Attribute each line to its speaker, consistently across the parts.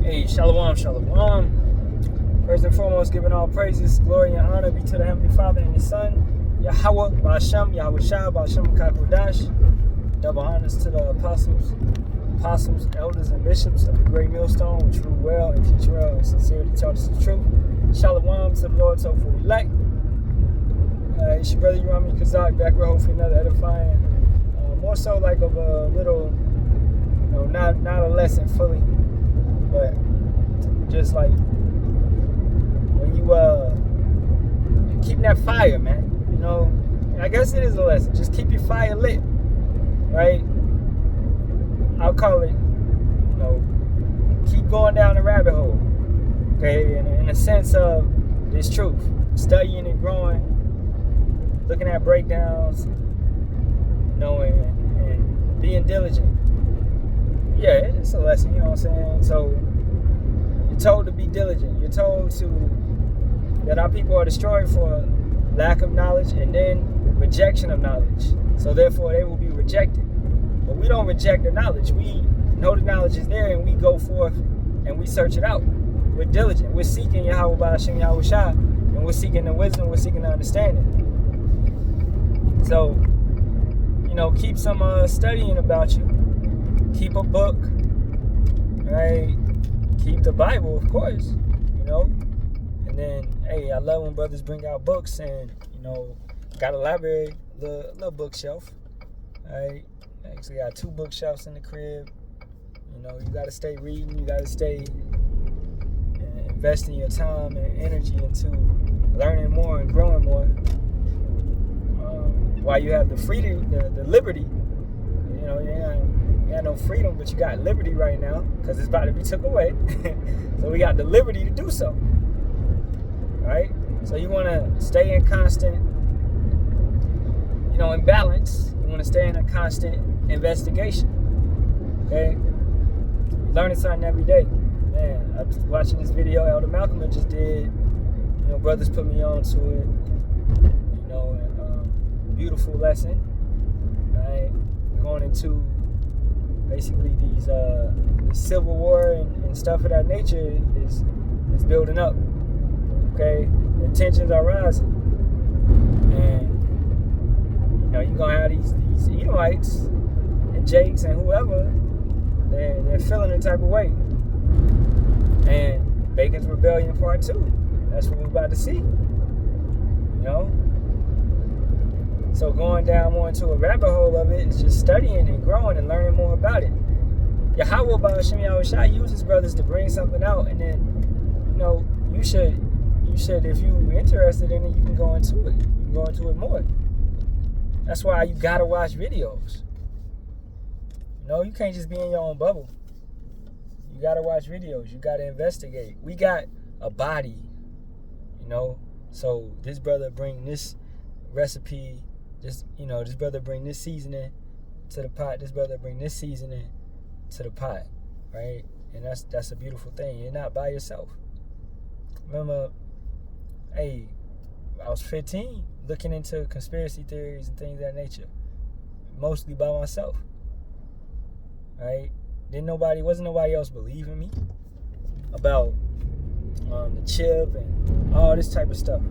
Speaker 1: Hey, Shalawam, Shalawam. First and foremost, giving all praises, glory, and honor be to the Heavenly Father and His Son, Yahawah, Bahasham, Yahawashi, Bahasham, double honors to the apostles, elders, and bishops of the great millstone, which rule well and teach well and sincerely taught us the truth. Shalawam to the Lord, so for elect. It's your brother Yahawah Kazak, back with hopefully another edifying, more so like of a little, not a lesson fully, but just like when you keep that fire, man. I guess it is a lesson. Just keep your fire lit, right? I'll call it, keep going down the rabbit hole, okay? In a sense of this truth, studying and growing, looking at breakdowns, and being diligent. Yeah, it's a lesson, you know what I'm saying? So you're told to be diligent. You're told that our people are destroyed for lack of knowledge and then rejection of knowledge. So therefore they will be rejected. But we don't reject the knowledge. We know the knowledge is there and we go forth and we search it out. We're diligent. We're seeking Yahawah, Bahasham, Yahawashi, and we're seeking the wisdom, we're seeking the understanding. So, keep some studying about you. Keep a book, right? Keep the Bible, of course, And then, hey, I love when brothers bring out books and, got a library, little bookshelf, right? Actually got 2 bookshelves in the crib. You got to stay reading. You got to stay investing your time and energy into learning more and growing more. While you have the freedom, the liberty, you got no freedom, but you got liberty right now because it's about to be took away. So we got the liberty to do so, right? So you want to stay in constant, in balance. You want to stay in a constant investigation, okay? Learning something every day. Man, I was watching this video Elder Malcolm just did. Brothers put me on to it. Beautiful lesson, right? Going into basically these the civil war and stuff of that nature is building up. Okay, the tensions are rising, and you're gonna have these Edomites and Jakes and whoever they're feeling a type of way. And Bacon's Rebellion Part 2. That's what we're about to see. So going down more into a rabbit hole of it is just studying and growing and learning more about it. Yahawah, Bahasham, Yahawashi uses brothers to bring something out, and then, you should, if you're interested in it, you can go into it. You can go into it more. That's why you gotta watch videos. You can't just be in your own bubble. You gotta watch videos. You gotta investigate. We got a body, So this brother bring this recipe. This brother bring this seasoning to the pot. This brother bring this seasoning to the pot, right? And that's a beautiful thing. You're not by yourself. Remember, I was 15, looking into conspiracy theories and things of that nature, mostly by myself, right? Wasn't nobody else believing me about the chip and all this type of stuff.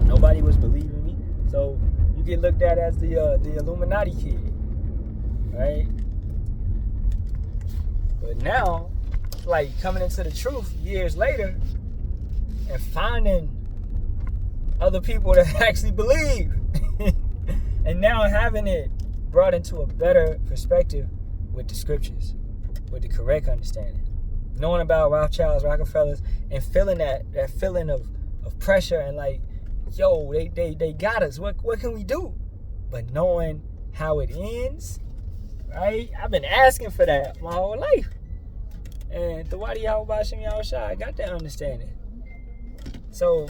Speaker 1: Nobody was believing me, so you get looked at as the Illuminati kid, right? But now, like coming into the truth years later and finding other people that actually believe, and now having it brought into a better perspective with the scriptures, with the correct understanding, knowing about Rothschilds, Rockefellers, and feeling that feeling of pressure and like, yo, they got us. What can we do? But knowing how it ends, right? I've been asking for that my whole life. And the Yahawah, Bahasham, Yahawashi, I got that understanding. So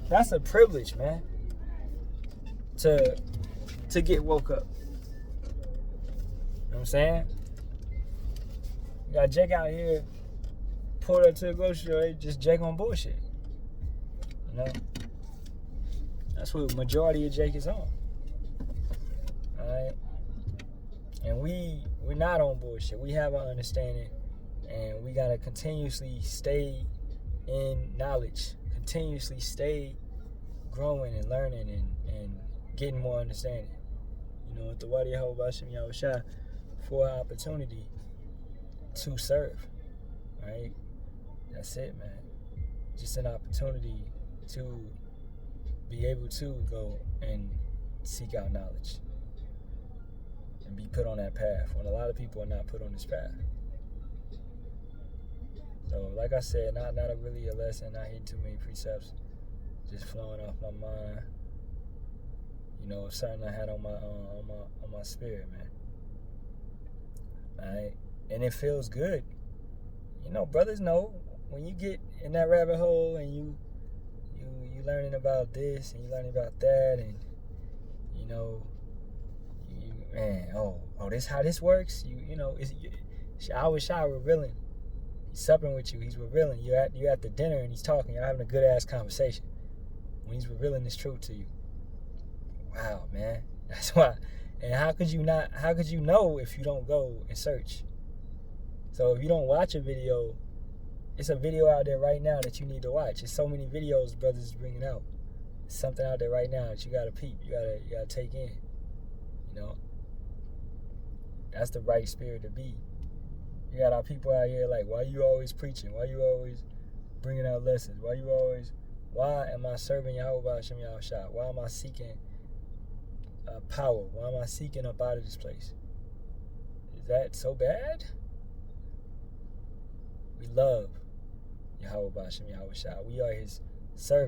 Speaker 1: that's a privilege, man. To get woke up. You know what I'm saying? You got Jake out here, pulled up to the grocery store, they just Jake on bullshit. That's what the majority of Jake is on. Alright? And we We're not on bullshit. We have an understanding, and we gotta continuously stay in knowledge, continuously stay growing and learning and getting more understanding. With the Wadi Yahawah Bahasham Yahawashi for our opportunity to serve. Right? That's it, man. Just an opportunity to be able to go and seek out knowledge and be put on that path when a lot of people are not put on this path. So, like I said, not really a lesson, not hitting too many precepts, just flowing off my mind. Something I had on my spirit, man. Alright, and it feels good. Brothers know when you get in that rabbit hole and you learning about this and you learning about that, and this how this works. It's Yahawashi revealing. He's supping with you. He's revealing. You're at the dinner and he's talking. You're having a good ass conversation when he's revealing this truth to you. Wow, man. That's why. And how could you know if you don't go and search? So if you don't watch a video, it's a video out there right now that you need to watch. There's so many videos brothers is bringing out. There's something out there right now that you gotta peep. You gotta take in. That's the right spirit to be. You got our people out here like, why you always preaching? Why you always bringing out lessons? Why am I serving Yahawah Bahasham Yahawashi? Why am I seeking power? Why am I seeking up out of this place? Is that so bad? We love Yahawah Bahasham Yahawashi. We are his servants.